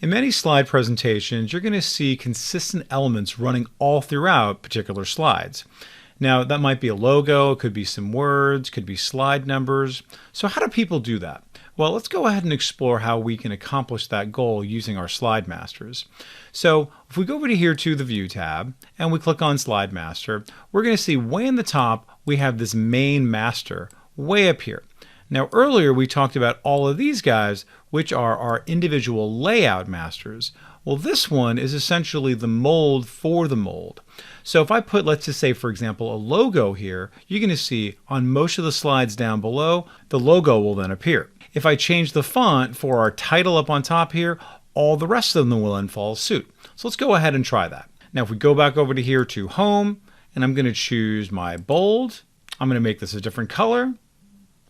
In many slide presentations, you're going to see consistent elements running all throughout particular slides. Now, that might be a logo, it could be some words, could be slide numbers. So how do people do that? Well, let's go ahead and explore how we can accomplish that goal using our slide masters. So if we go over here to the View tab and we click on Slide Master, we're going to see way in the top we have this main master way up here. Now earlier we talked about all of these guys, which are our individual layout masters. Well, this one is essentially the mold for the mold. So if I put, let's just say, for example, a logo here, you're going to see on most of the slides down below, the logo will then appear. If I change the font for our title up on top here, all the rest of them will then follow suit. So let's go ahead and try that. Now if we go back over to here to Home, and I'm going to choose my bold, I'm going to make this a different color.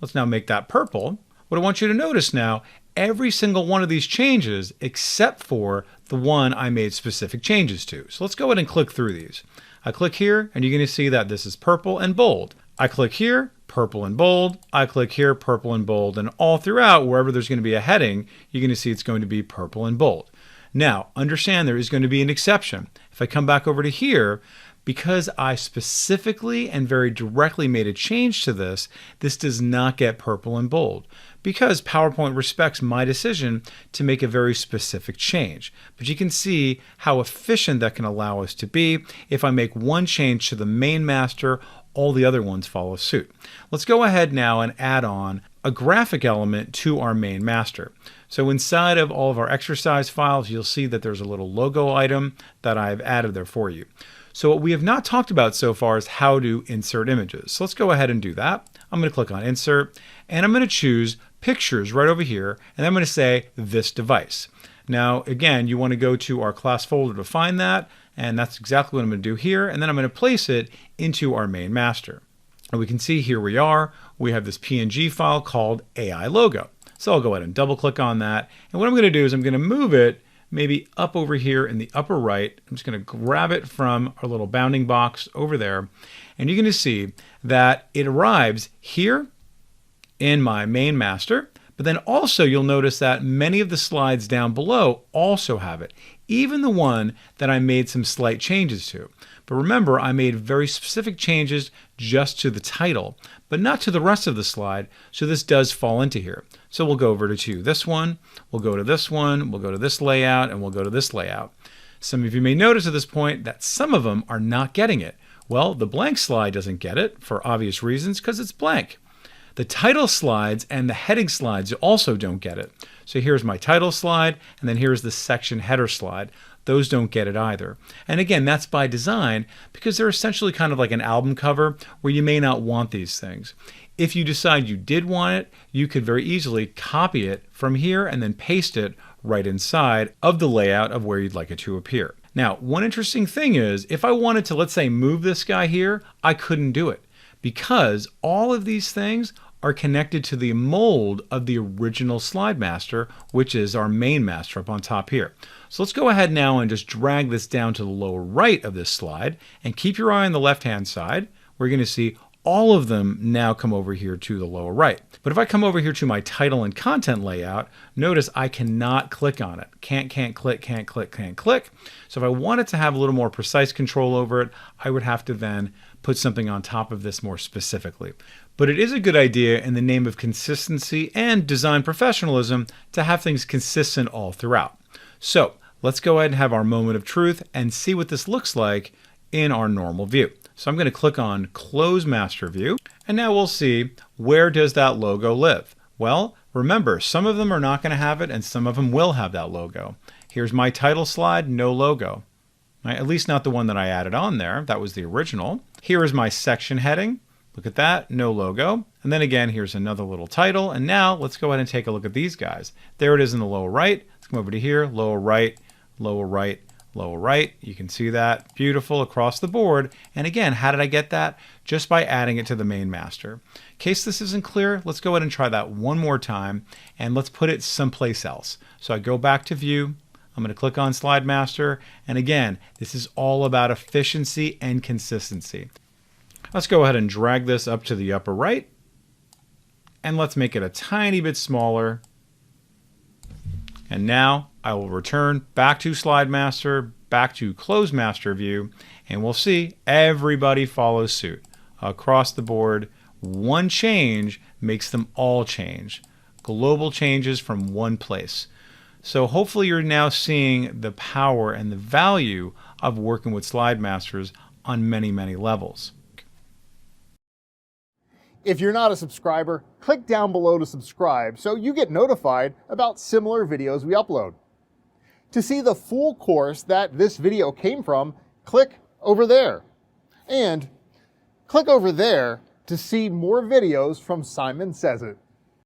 Let's now make that purple. What I want you to notice now, every single one of these changes except for the one I made specific changes to. So let's go ahead and click through these. I click here and you're going to see that this is purple and bold. I click here, purple and bold. I click here, purple and bold. And all throughout, wherever there's going to be a heading, you're going to see it's going to be purple and bold. Now, understand there is going to be an exception. If I come back over to here, because I specifically and very directly made a change to this, this does not get purple and bold because PowerPoint respects my decision to make a very specific change. But you can see how efficient that can allow us to be. If I make one change to the main master, all the other ones follow suit. Let's go ahead now and add on a graphic element to our main master. So inside of all of our exercise files, you'll see that there's a little logo item that I've added there for you. So what we have not talked about so far is how to insert images. So let's go ahead and do that. I'm going to click on Insert, and I'm going to choose Pictures right over here, and I'm going to say this device. Now, again, you want to go to our class folder to find that, and that's exactly what I'm going to do here, and then I'm going to place it into our main master. And we can see here we are. We have this PNG file called AI logo. So I'll go ahead and double click on that, and what I'm going to do is I'm going to move it maybe up over here in the upper right. I'm just going to grab it from our little bounding box over there. And you're going to see that it arrives here in my main master. But then also you'll notice that many of the slides down below also have it, even the one that I made some slight changes to. But remember, I made very specific changes just to the title, but not to the rest of the slide, so this does fall into here. So we'll go over to this one, we'll go to this one, we'll go to this layout, and we'll go to this layout. Some of you may notice at this point that some of them are not getting it. Well, the blank slide doesn't get it for obvious reasons because it's blank. The title slides and the heading slides also don't get it. So here's my title slide, and then here's the section header slide. Those don't get it either. And again, that's by design because they're essentially kind of like an album cover where you may not want these things. If you decide you did want it, you could very easily copy it from here and then paste it right inside of the layout of where you'd like it to appear. Now, one interesting thing is if I wanted to, let's say, move this guy here, I couldn't do it because all of these things are connected to the mold of the original slide master, which is our main master up on top here. So let's go ahead now and just drag this down to the lower right of this slide and keep your eye on the left-hand side. We're going to see all of them now come over here to the lower right. But if I come over here to my title and content layout, notice I cannot click on it. Can't click, can't click, can't click. So if I wanted to have a little more precise control over it, I would have to then put something on top of this more specifically. But it is a good idea in the name of consistency and design professionalism to have things consistent all throughout. So let's go ahead and have our moment of truth and see what this looks like in our normal view. So I'm going to click on Close Master View, and now we'll see where does that logo live. Well, remember, some of them are not going to have it and some of them will have that logo. Here's my title slide, no logo. Right? At least not the one that I added on there. That was the original. Here is my section heading. Look at that, no logo. And then again, here's another little title. And now let's go ahead and take a look at these guys. There it is in the lower right. Let's come over to here, lower right, lower right, lower right. You can see that, beautiful across the board. And again, how did I get that? Just by adding it to the main master. In case this isn't clear, let's go ahead and try that one more time and let's put it someplace else. So I go back to View, I'm going to click on Slide Master, and again, this is all about efficiency and consistency. Let's go ahead and drag this up to the upper right, and let's make it a tiny bit smaller. And now I will return back to Slide Master, back to Close Master View, and we'll see everybody follows suit. Across the board, one change makes them all change. Global changes from one place. So hopefully you're now seeing the power and the value of working with Slide Masters on many, many levels. If you're not a subscriber, click down below to subscribe so you get notified about similar videos we upload. To see the full course that this video came from, click over there. And click over there to see more videos from Simon Says It.